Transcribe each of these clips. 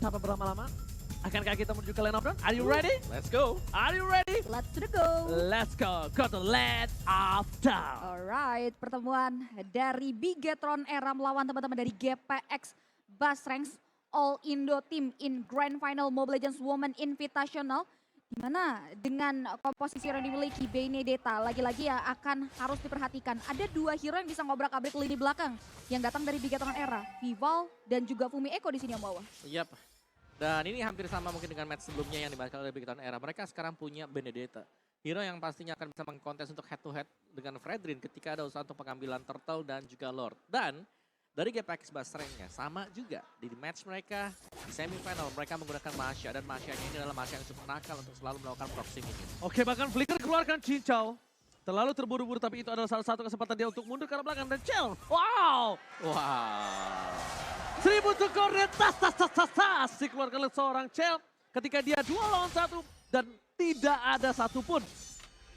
tanpa berlama-lama, akankah kita menuju ke lane of dawn? Are you ready? Let's go. Are you ready? Let's go. Let's go. Go to lane of dawn. Alright, pertemuan dari Bigetron Era melawan teman-teman dari GPX Basranks All Indo Team in Grand Final Mobile Legends Women Invitational. Di mana dengan komposisi yang dimiliki Benedetta lagi-lagi ya akan harus diperhatikan. Ada dua hero yang bisa ngobrak-abrik lini belakang yang datang dari Bigetron Era, Vival dan juga Fumi Eko di sini yang bawah. Yap. Dan ini hampir sama mungkin dengan match sebelumnya yang dimainkan oleh Bigetron Era. Mereka sekarang punya Benedetta. Hero yang pastinya akan bisa mengkontes untuk head to head dengan Fredrin ketika ada usaha untuk pengambilan Turtle dan juga Lord. Dan dari GPX Basrengnya sama juga di match mereka di semifinal mereka menggunakan Masya dan Masyanya ini adalah Masya yang cukup nakal untuk selalu melakukan proximity. Oke, bahkan Flicker keluarkan cincau. Terlalu terburu-buru tapi itu adalah salah satu kesempatan dia untuk mundur ke arah belakang dan Chell. Wow! Wow. 1000 untuk koordinat tas dikeluarkan oleh seorang Chell ketika dia 2 lawan 1 dan tidak ada satupun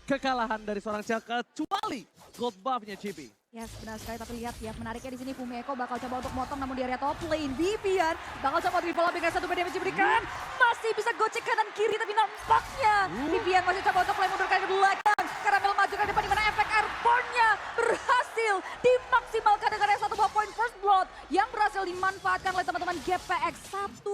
kekalahan dari seorang Chell kecuali gold buff-nya Chibi. Yes, benar sekali, tapi lihat ya menariknya di sini Fumi Eko bakal coba untuk motong namun di area top lane. Vivian bakal coba untuk follow dengan satu damage diberikan. Masih bisa gocek kanan kiri tapi nampaknya Vivian masih coba untuk play mundurkan ke belakang. Karamel maju ke depan di mana efek airborne-nya berhasil dimaksimalkan dengan satu buah poin first blood yang berhasil dimanfaatkan oleh teman-teman GPX. 1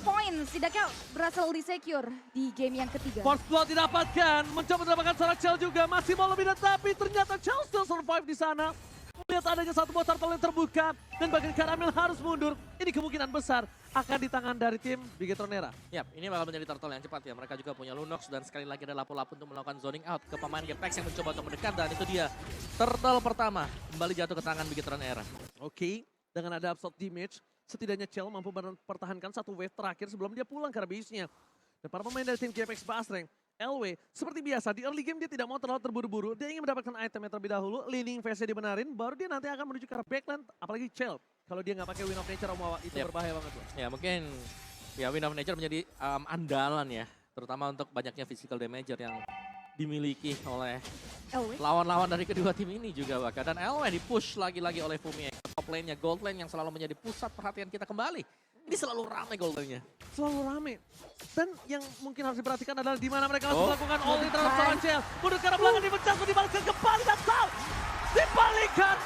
poin setidaknya berhasil di-secure di game yang ketiga. Force blood didapatkan, mencoba mendapatkan seorang Chell juga, masih mau lebih tapi ternyata Chell still survive di sana. Melihat adanya satu buah turtle yang terbuka dan bagian Karamel harus mundur. Ini kemungkinan besar akan di tangan dari tim Bigetron Era. Yap, ini bakal menjadi turtle yang cepat ya. Mereka juga punya Lunox dan sekali lagi ada lapu-lapu untuk melakukan zoning out ke pemain GPX yang mencoba untuk mendekat. Dan itu dia, turtle pertama kembali jatuh ke tangan Bigetron Era. Oke, dengan ada absorb damage, setidaknya Chell mampu mempertahankan satu wave terakhir sebelum dia pulang ke base-nya. Dan para pemain dari tim GPX Basreng, LW, seperti biasa di early game dia tidak mau terlalu terburu-buru. Dia ingin mendapatkan itemnya terlebih dahulu, leaning phase-nya dibenarin, baru dia nanti akan menuju ke arah backline, apalagi Chell. Kalau dia nggak pakai Wind of Nature, itu berbahaya banget loh. Ya mungkin ya Wind of Nature menjadi andalan ya. Terutama untuk banyaknya physical damager yang dimiliki oleh LW. lawan-lawan dari kedua tim ini juga bahkan. Dan LW di-push lagi-lagi oleh Fumi. Top lane-nya, gold lane yang selalu menjadi pusat perhatian kita kembali. Ini selalu ramai gold lane-nya. Selalu rame. Dan yang mungkin harus diperhatikan adalah di mana mereka harus melakukan all in terhadap seorang Chell. Mundur ke arah belakang, dipecah, dibalaskan kembali dan Sal dibalikan.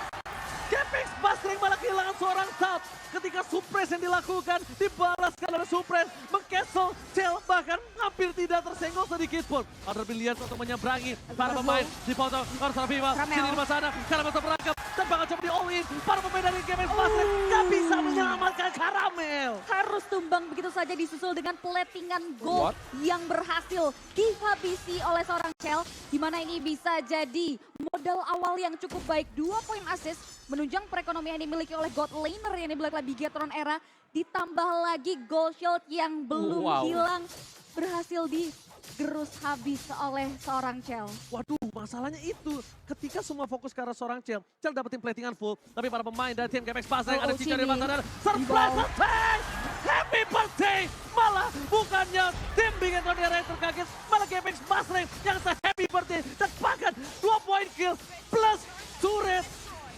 GPX Basreng malah kehilangan seorang Sal. Ketika suppress yang dilakukan, dibalaskan oleh suppress, meng-cancel Chell bahkan hampir tidak tersenggol sedikit pun. Ada Billions untuk menyeberangi para pemain dipotong oleh Viva. Sini di sana, Karamel terperangkap dan bakal coba di all in. Para pemain dari GPX Basreng gak bisa menyelamatkan Karamel. Harus tumbang begitu saja disusul dengan platingan gold yang berhasil dihabisi oleh seorang Chell. Di mana ini bisa jadi modal awal yang cukup baik. 2 poin assist menunjang perekonomian yang dimiliki oleh God Laner yang dimiliki oleh Bigetron Era. Ditambah lagi gold shield yang belum hilang berhasil digerus habis oleh seorang Chell. Waduh, masalahnya itu ketika semua fokus ke arah seorang Chell, Chell dapetin platingan full, tapi para pemain dari tim GPX Basreng ada Cica di mata dan surprise attack! Happy birthday! Malah bukannya tim Bigetron Era yang terkaget, malah GPX Basreng yang se-happy birthday dan bahkan 2 point kill plus turret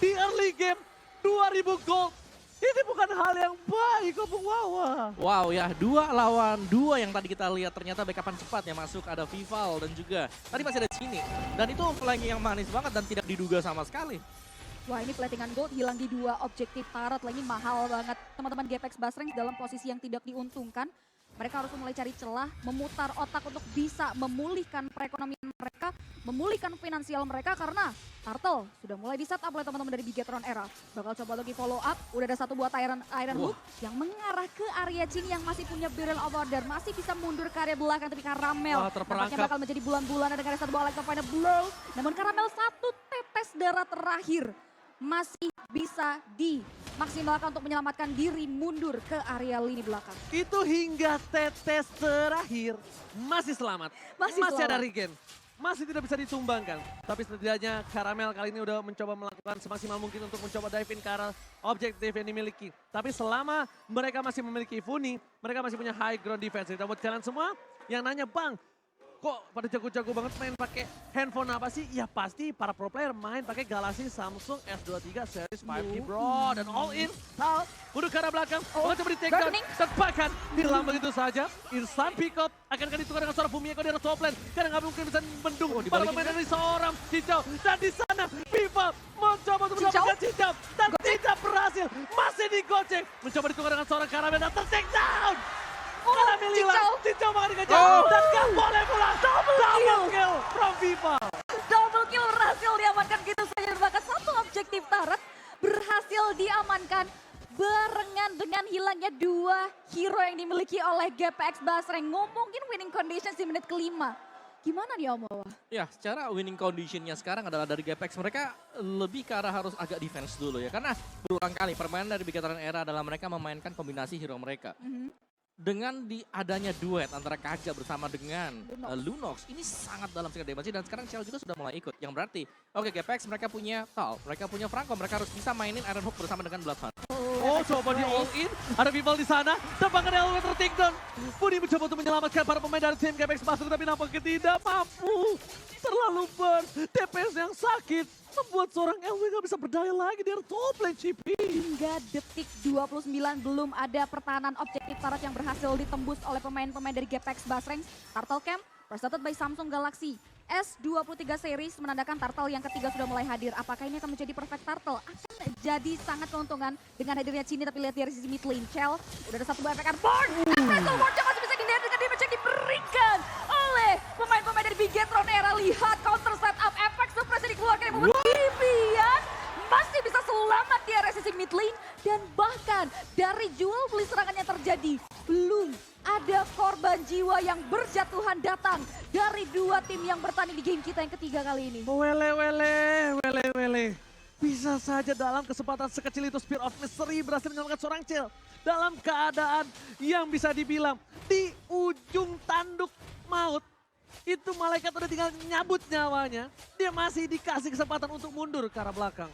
di early game 2000 gold. Ini bukan hal yang baik, Opung Wawa. Wow ya, 2 lawan 2 yang tadi kita lihat ternyata backupan cepat yang masuk. Ada Vival dan juga tadi masih ada Cini. Dan itu flanking yang manis banget dan tidak diduga sama sekali. Wah, ini platingan gold hilang di 2 objektif turret lagi, mahal banget. Teman-teman GPX Basreng dalam posisi yang tidak diuntungkan. Mereka harus mulai cari celah, memutar otak untuk bisa memulihkan perekonomian mereka, memulihkan finansial mereka karena Turtle sudah mulai di setup oleh teman-teman dari Bigetron Era. Bakal coba lagi follow up, udah ada satu buah Iron Hook yang mengarah ke area Jin yang masih punya Barrel of Order, masih bisa mundur ke area belakang tapi Karamel nampaknya bakal menjadi bulan-bulan dengan satu buah Electrify Blow. Namun Karamel 1 tetes darah terakhir masih bisa dimaksimalkan untuk menyelamatkan diri mundur ke area lini belakang. Itu hingga tetes terakhir masih selamat. Masih ada regen. Masih tidak bisa ditumbangkan. Tapi setidaknya Karamel kali ini udah mencoba melakukan semaksimal mungkin untuk mencoba dive in ke arah objektif yang dimiliki. Tapi selama mereka masih memiliki Funi, mereka masih punya high ground defense. Dan buat kalian semua yang nanya, Bang, kok pada jago-jago banget main pakai handphone apa sih? Ya pasti para pro player main pakai Galaxy Samsung S23 series 5G bro. Dan all in, Tal, mundur ke arah belakang, mencoba di take down, Darkening. dan bahkan hilang begitu saja. Instant pick up, akan ditukar dengan seorang Fumieko di arah top lane. Karena nggak mungkin bisa membendung para dibalikin pemain dari seorang Cincau. Dan di sana, Viva mencoba untuk Cincau? mendapatkan Cincau. Dan tidak berhasil, masih digocek. Mencoba ditukar dengan seorang Karamel dan ter-take down. Karamel hilang, Cincau makan dikejar. Dan gak boleh pulang. Double kill from Viva. Double kill berhasil diamankan gitu saja. Dan bahkan satu objektif turret berhasil diamankan barengan dengan hilangnya 2 hero yang dimiliki oleh GPX Basreng. Ngomongin winning conditions di menit kelima. Gimana nih Om Wawa? Ya, secara winning conditionnya sekarang adalah dari GPX. Mereka lebih ke arah harus agak defense dulu ya. Karena berulang kali permainan dari Bigetron Era adalah mereka memainkan kombinasi hero mereka. Dengan adanya duet antara Kaja bersama dengan Lunox, ini sangat dalam sekali damage dan sekarang Shell juga sudah mulai ikut. Yang berarti, oke GPX mereka punya Tal, mereka punya Franco, mereka harus bisa mainin Iron Hook bersama dengan Bloodhound. Oh, coba di all in. Ada Vival di sana. Terbangkan elevator takedown. Budi mencoba untuk menyelamatkan para pemain dari tim GPX Basel, tapi nampaknya tidak mampu. Terlalu burst. DPS yang sakit membuat seorang LW gak bisa berdaya lagi di top lane CP. Hingga detik 29 belum ada pertahanan objektif turret yang berhasil ditembus oleh pemain-pemain dari GPX Basreng. Turtle Camp presented by Samsung Galaxy S23 series menandakan Turtle yang ketiga sudah mulai hadir. Apakah ini akan menjadi perfect Turtle? Akan jadi sangat keuntungan dengan hadirnya Cini, tapi lihat dari sisi mid lane. Shell udah ada satu buah efek Born. Espresso Born masih bisa dilihat dengan damage yang diberikan oleh pemain-pemain dari Bigetron Era. Lihat counter setup efek suppress yang dikeluarkan yang membuat Vivian masih bisa selamat di area sisi mid lane. Dan bahkan dari jual beli serangan yang terjadi, belum ada korban jiwa yang berjatuhan datang dari 2 tim yang bertanding di game kita yang ketiga kali ini. Wele. Bisa saja dalam kesempatan sekecil itu Spear of Mystery berhasil menyelamatkan seorang Cel. Dalam keadaan yang bisa dibilang di ujung tanduk maut. Itu malaikat udah tinggal nyabut nyawanya. Dia masih dikasih kesempatan untuk mundur ke arah belakang.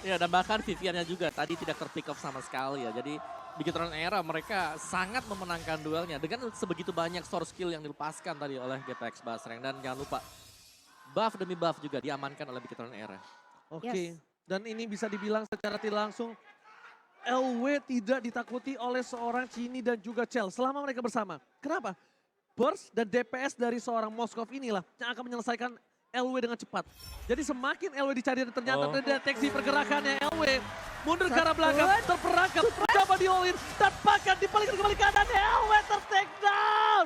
Ya, dan bahkan Viviannya juga tadi tidak terpick up sama sekali ya. Jadi Bigetron Era mereka sangat memenangkan duelnya dengan sebegitu banyak source skill yang dilepaskan tadi oleh GPX Basreng. Dan jangan lupa buff demi buff juga diamankan oleh Bigetron Era. Oke, dan ini bisa dibilang secara tidak langsung LW tidak ditakuti oleh seorang Cini dan juga Cel selama mereka bersama. Kenapa? Burst dan DPS dari seorang Moskov inilah yang akan menyelesaikan LW dengan cepat. Jadi semakin LW dicari dan ternyata terdeteksi pergerakannya LW. Mundur ke arah belakang, terperangkap, coba di all in, dan bahkan dibalikin kembali ke kanan, LW ter-take down.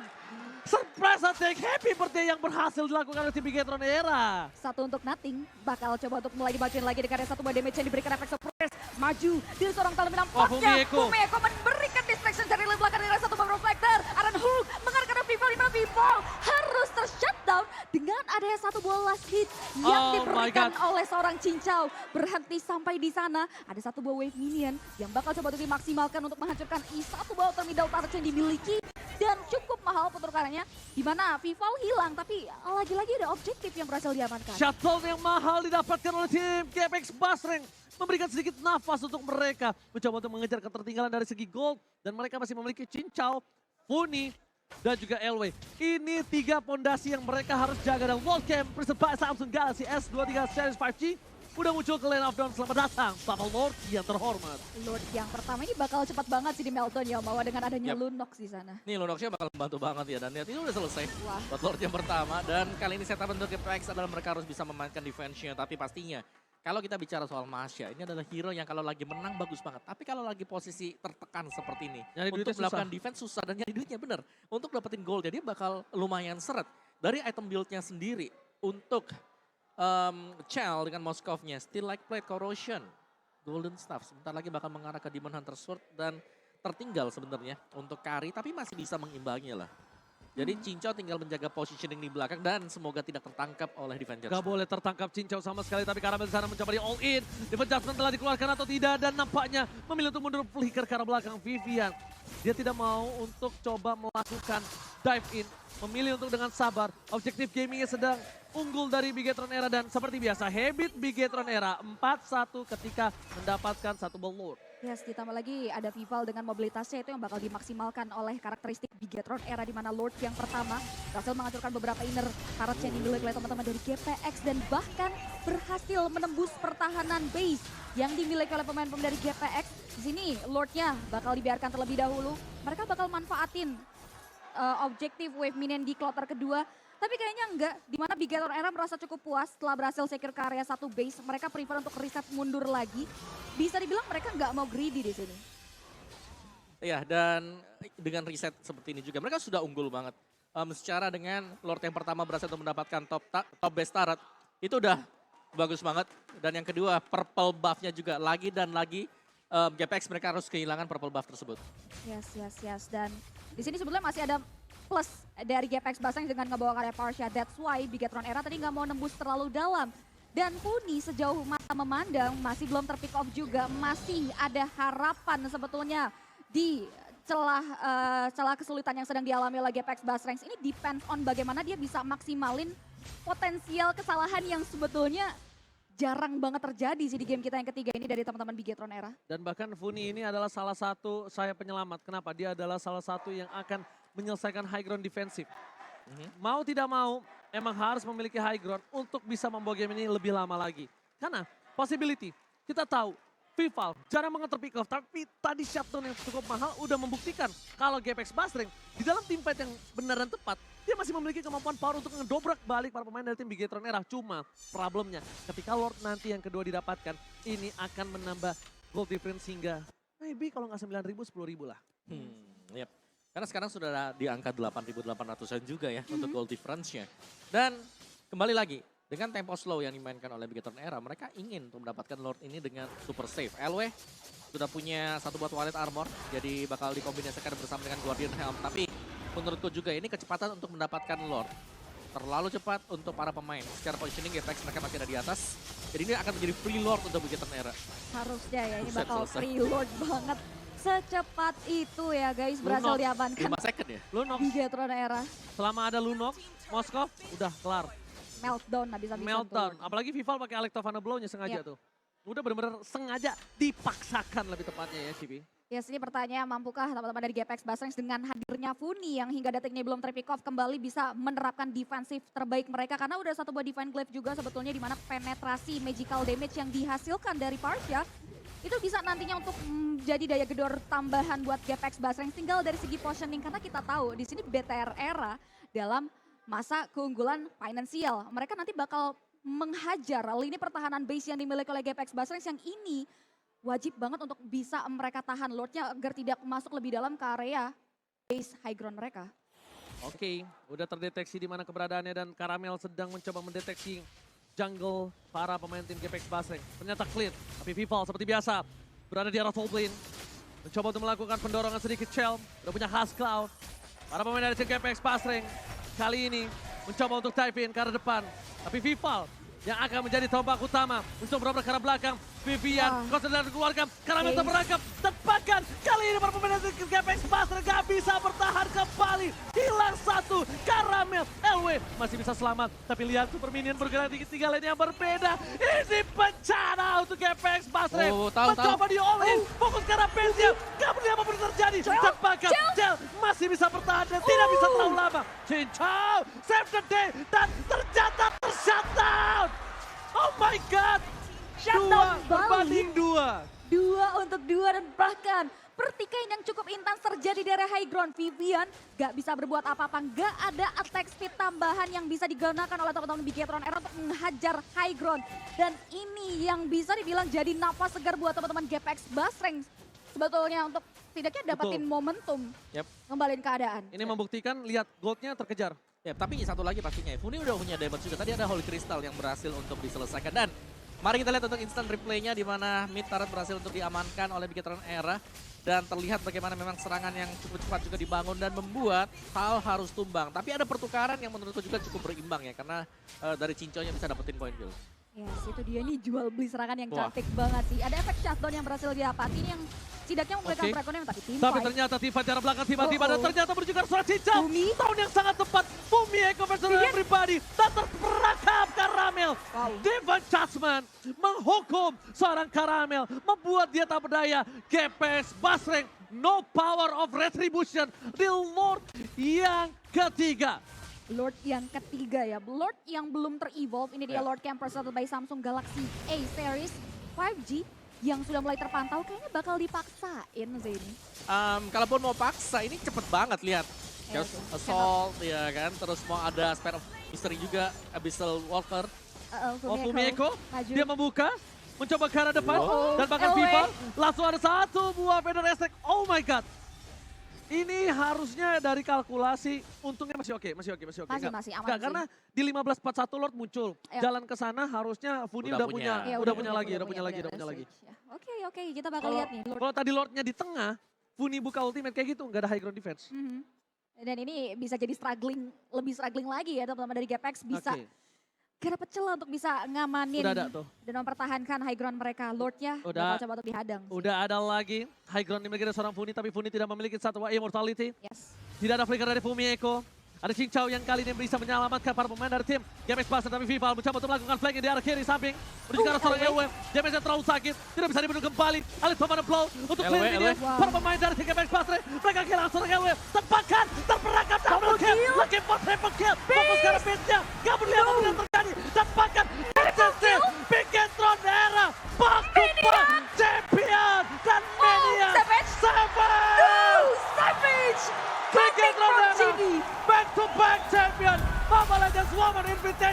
Surprise attack, happy birthday yang berhasil dilakukan oleh tim Bigetron Era. Satu untuk Nothing, bakal coba untuk mulai dibagiin lagi dengan satu buah damage yang diberikan efek surprise. Maju dari seorang talent nampaknya. Fumieko memberikan distraction dari lane belakang dari satu buah reflector. Aaron Hook mengarahkan Vival, dimana Vival harus ter-shutdown dengan adanya satu buah last hit yang diberikan oleh seorang Cincau. Berhenti sampai di sana, ada satu buah wave minion yang bakal coba untuk dimaksimalkan untuk menghancurkan satu buah terminal turret yang dimiliki. Dan cukup mahal pertukarannya, di mana Vival hilang, tapi lagi-lagi ada objektif yang berhasil diamankan. Shuttle yang mahal didapatkan oleh tim GPX Basreng. Memberikan sedikit nafas untuk mereka. Mencoba untuk mengejar ketertinggalan dari segi gold. Dan mereka masih memiliki Cincau, Funi, dan juga LW. Ini 3 pondasi yang mereka harus jaga. Dan World Camp presented by Samsung Galaxy S23 Series 5G. Udah muncul ke Lane of Dawn, selamat datang Papa Lord yang terhormat. Lord yang pertama ini bakal cepat banget sih di meltdown ya, Mawa, dengan adanya Lunox di sana. Nih Lunoxnya bakal membantu banget ya, dan lihat ini udah selesai. Wah. Buat Lord yang pertama, dan kali ini setup untuk GPX adalah mereka harus bisa memainkan defense-nya. Tapi pastinya, kalau kita bicara soal Masya, ini adalah hero yang kalau lagi menang bagus banget. Tapi kalau lagi posisi tertekan seperti ini, Nyari untuk duitnya melakukan defense susah dan nyari duitnya bener. Untuk dapetin gold, dia bakal lumayan seret. Dari item build-nya sendiri, untuk Chell dengan Moskovnya, Still Like Plate, Corrosion, Golden Staff. Sebentar lagi bakal mengarah ke Demon Hunter Sword dan tertinggal sebenarnya untuk carry, tapi masih bisa mengimbanginya lah. Jadi Cincau tinggal menjaga positioning di belakang dan semoga tidak tertangkap oleh Defenders. Gak boleh tertangkap Cincau sama sekali, tapi Karamel di sana mencoba di all in. Defense Judgment telah dikeluarkan atau tidak, dan nampaknya memilih untuk mundur flicker ke arah belakang Vivian. Dia tidak mau untuk coba melakukan dive in, memilih untuk dengan sabar. Objektif gamingnya sedang unggul dari Bigetron Era, dan seperti biasa habit Bigetron Era 4-1 ketika mendapatkan satu ball Lord. Yes, ditambah lagi ada Vival dengan mobilitasnya itu yang bakal dimaksimalkan oleh karakteristik Bigetron era di mana Lord yang pertama berhasil menghancurkan beberapa inner turret yang dimiliki oleh teman-teman dari GPX dan bahkan berhasil menembus pertahanan base yang dimiliki oleh pemain-pemain dari GPX. Di sini Lordnya bakal dibiarkan terlebih dahulu. Mereka bakal manfaatin objektif wave minion di kloter kedua. Tapi kayaknya enggak, di mana Bigetron era merasa cukup puas setelah berhasil secure ke area satu base. Mereka prefer untuk reset mundur lagi. Bisa dibilang mereka nggak mau greedy di sini. Iya, dan dengan reset seperti ini juga mereka sudah unggul banget. Secara dengan Lord yang pertama berhasil untuk mendapatkan top base turret, itu udah bagus banget. Dan yang kedua, purple buff-nya juga lagi dan lagi. GPX mereka harus kehilangan purple buff tersebut. Yes. Dan di sini sebetulnya masih ada plus dari GPX Baseng dengan ngebawa karya Parsha. That's why Bigetron era tadi nggak mau nembus terlalu dalam. Dan Puni sejauh mata memandang masih belum terpick off juga. Masih ada harapan sebetulnya di celah kesulitan yang sedang dialami oleh GPX Basrangs. Ini depends on bagaimana dia bisa maksimalin potensial kesalahan yang sebetulnya jarang banget terjadi sih di game kita yang ketiga ini dari teman-teman Bigetron era. Dan bahkan Funi ini adalah salah satu sayap penyelamat. Kenapa? Dia adalah salah satu yang akan menyelesaikan high ground defensif. Mau tidak mau, emang harus memiliki high ground untuk bisa membawa game ini lebih lama lagi. Karena possibility, kita tahu Vival jarang banget terpick off, tapi tadi shutdown yang cukup mahal udah membuktikan kalau GPX Basreng di dalam team fight yang benar dan tepat, dia masih memiliki kemampuan power untuk ngedobrak balik para pemain dari tim Bigetron era. Cuma problemnya ketika Lord nanti yang kedua didapatkan, ini akan menambah gold difference hingga maybe kalau nggak 9.000, 10.000 lah. Yep. Karena sekarang sudah di angka 8.800-an juga ya untuk goal difference-nya. Dan kembali lagi, dengan tempo slow yang dimainkan oleh Bigetron era, mereka ingin untuk mendapatkan Lord ini dengan super safe. LW sudah punya satu buat wallet armor, jadi bakal dikombinasikan bersama dengan Guardian Helm. Tapi menurutku juga ini kecepatan untuk mendapatkan Lord. Terlalu cepat untuk para pemain. Secara positioning GPX mereka masih ada di atas. Jadi ini akan menjadi free Lord untuk Bigetron era. Harusnya ya, ini Buset, bakal selesai. free Lord banget. Secepat itu ya guys, berhasil Lunok. diamankan 5 second ya? Lunok, Bigetron era. selama ada Lunok, Moskov udah kelar. Meltdown habis-habisan Meltdown. tuh. Apalagi Vival pakai Electrovana Blow-nya sengaja Yep. tuh. Udah bener-bener sengaja dipaksakan lebih tepatnya ya Cibi. Yes, ini pertanyaan, mampukah teman-teman dari GPX Basrangs dengan hadirnya Funi yang hingga detik ini belum terpick off kembali bisa menerapkan defensif terbaik mereka. Karena udah satu buah Divine Glaive juga sebetulnya di mana penetrasi magical damage yang dihasilkan dari Parsha itu bisa nantinya untuk jadi daya gedor tambahan buat GPX Basrangs. Tinggal dari segi positioning karena kita tahu di sini BTR era dalam masa keunggulan finansial. Mereka nanti bakal menghajar lini pertahanan base yang dimiliki oleh GPX Basrangs yang ini wajib banget untuk bisa mereka tahan Lordnya agar tidak masuk lebih dalam ke area base high ground mereka. Oke, udah terdeteksi di mana keberadaannya dan Karamel sedang mencoba mendeteksi jungle para pemain tim GPX Basreng. Ternyata clear, tapi Vival seperti biasa berada di arah top lane. Mencoba untuk melakukan pendorongan sedikit Shell, udah punya Husk Cloud. Para pemain dari tim GPX Basreng kali ini mencoba untuk dive in ke arah depan. Tapi Vival yang akan menjadi tombak utama untuk berobat ke arah belakang. Vivian, konsentrasi keluarga, Karamel terperangkap, tepakan. Kali ini para pemain dari GPX Basreng gak bisa bertahan kembali. Hilang satu, Karamel, LW masih bisa selamat. Tapi lihat Super Minion bergerak di tiga lane yang berbeda. Ini bencana untuk GPX Basreng. Mencoba di all-in, fokus ke arah base-nya. Gak peduli apapun yang terjadi. Tepakan, Cel masih bisa bertahan dan tidak bisa terlalu lama. Cincau, save the day, dan ternyata ter-shutdown. Oh my God. Shutdown Berbanding dua. 2 untuk 2 dan bahkan pertikaian yang cukup intens terjadi dari high ground. Vivian gak bisa berbuat apa-apa, gak ada attack speed tambahan yang bisa digunakan oleh teman-teman Bigetron era untuk menghajar high ground. Dan ini yang bisa dibilang jadi nafas segar buat teman-teman GPX Basreng sebetulnya untuk tidaknya dapetin momentum ngembalin keadaan. Ini membuktikan, lihat goldnya terkejar. Ya, tapi satu lagi pastinya, Funi udah punya damage juga. Tadi ada Holy Crystal yang berhasil untuk diselesaikan. Dan mari kita lihat untuk instant replaynya di mana mid turret berhasil untuk diamankan oleh Bigetron era. Dan terlihat bagaimana memang serangan yang cukup cepat juga dibangun dan membuat Hal harus tumbang. Tapi ada pertukaran yang menurutku juga cukup berimbang ya. Karena dari Cinconya bisa dapetin point kill. Yes, itu dia nih jual beli serangan yang Wah. cantik banget sih. Ada efek shutdown yang berhasil didapat. Ini yang setidaknya memberikan Oke. perekonomian tapi tim Tapi fight. ternyata Tifa di arah belakang tiba-tiba dan Oh. ternyata menuju ke arah surat Cincau. Bumi. Tahun yang sangat tepat. Bumi Eco versus everybody. Dan terperangkap Karamel. Gale. Wow. Divine Judgment menghukum seorang Karamel. Membuat dia tak berdaya. GPX Basreng, no power of retribution di Lord yang ketiga. Lord yang ketiga ya, Lord yang belum ter-evolve, ini dia Ya. Lord Camper settled by Samsung Galaxy A series 5G yang sudah mulai terpantau, kayaknya bakal dipaksain sih ini. Kalaupun mau paksa, ini cepet banget lihat. Ya, Just tuh. Assault ya kan, terus mau ada Spare of Mystery juga, Abyssal Walker. Oh, Fumiko, maju. dia membuka, mencoba ke arah depan, Oh, dan bahkan LW. Viva langsung ada satu buah Vader Attack. Oh my god. Ini harusnya dari kalkulasi, untungnya masih oke. Masih, Nggak, masih aman nggak, sih. karena di 15-41 Lord muncul. Ya. Jalan ke sana harusnya Funi Udah udah punya, punya. Ya, udah punya lagi. switch ya. Oke, kita bakal Kalau lihat nih. Lord. kalau tadi Lordnya di tengah, Funi buka ultimate kayak gitu, nggak ada high ground defense. Mhm. Dan ini bisa jadi lebih struggling lagi ya teman-teman dari GPX, bisa Oke, gak dapet celah untuk bisa ngamanin udah ada tuh. dan mempertahankan high ground mereka. Lordnya Udah. bakal coba untuk dihadang. sih. Udah ada lagi high ground dimiliki oleh seorang Funi, tapi Funi tidak memiliki satu immortality. Yes. Tidak ada flicker dari Fumieko. Ada Xing Chao yang kali ini bisa menyelamatkan para pemain dari tim GPX Buster, tapi Vival mencoba untuk melakukan flanking di arah kiri samping. Menuju ke arah seorang LW. LW. Damage-nya terlalu sakit, tidak bisa dibunuh kembali. Alex Pemana Blow untuk LW, clear ini. Wow. Para pemain dari tim GPX Buster, mereka kehilangan seorang LW. Tempatkan, terperangkap double kill. Lagi for triple kill. Fokus ke arah pitnya. Gak peduli apa yang terjadi. Tempatkan, Majestic, Bigetron era. Back-to-back champion dan Mania. Savage. Savage! Savage! Bigetron from era. Genie. Back-to-back champion. Mobile Legends Women Invitation.